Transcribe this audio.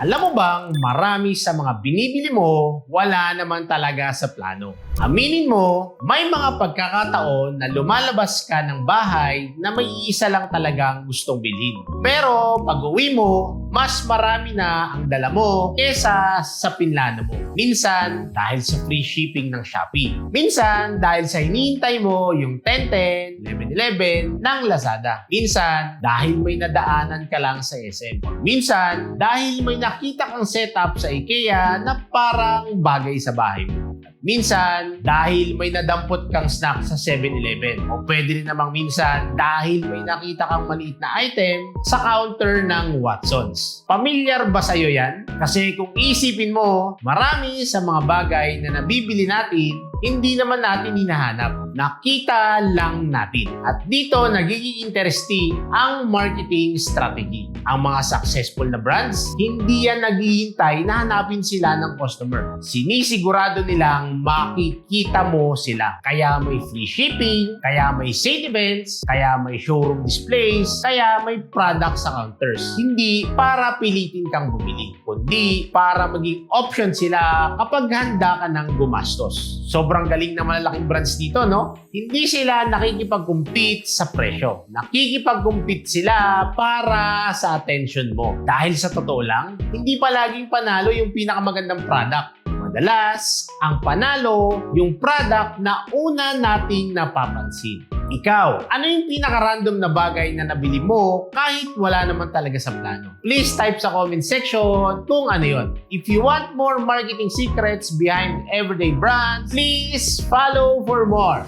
Alam mo bang marami sa mga binibili mo, wala naman talaga sa plano? Aminin mo, may mga pagkakataon na lumalabas ka ng bahay na may isa lang talagang gustong bilhin. Pero pag uwi mo, mas marami na ang dala mo kesa sa pinlano mo. Minsan, dahil sa free shipping ng Shopee. Minsan, dahil sa hinihintay mo yung 10-10, 11-11 ng Lazada. Minsan, dahil may nadaanan ka lang sa SM. Minsan, dahil may nakita kang setup sa IKEA na parang bagay sa bahay mo. Minsan, dahil may nadampot kang snack sa 7-Eleven. O pwede rin namang minsan, dahil may nakita kang maliit na item sa counter ng Watsons. Pamilyar ba sa'yo yan? Kasi kung isipin mo, marami sa mga bagay na nabibili natin, hindi naman natin hinahanap. Nakita lang natin. At dito, nagiging interesting ang marketing strategy. Ang mga successful na brands, hindi yan naghihintay na hanapin sila ng customer. Sinisigurado nilang makikita mo sila. Kaya may free shipping, kaya may sale events, kaya may showroom displays, kaya may product sa counters. Hindi para pilitin kang bumili, kundi para maging option sila kapag handa ka ng gumastos. Sobrang galing na malalaking brands dito, no? Hindi sila nakikipag-compete sa presyo. Nakikipag-compete sila para sa attention mo. Dahil sa totoo lang, hindi palaging panalo yung pinakamagandang product. Madalas, ang panalo yung product na una nating napapansin. Ikaw, ano yung pinaka-random na bagay na nabili mo kahit wala naman talaga sa plano? Please type sa comment section kung ano yun. If you want more marketing secrets behind everyday brands, please follow for more.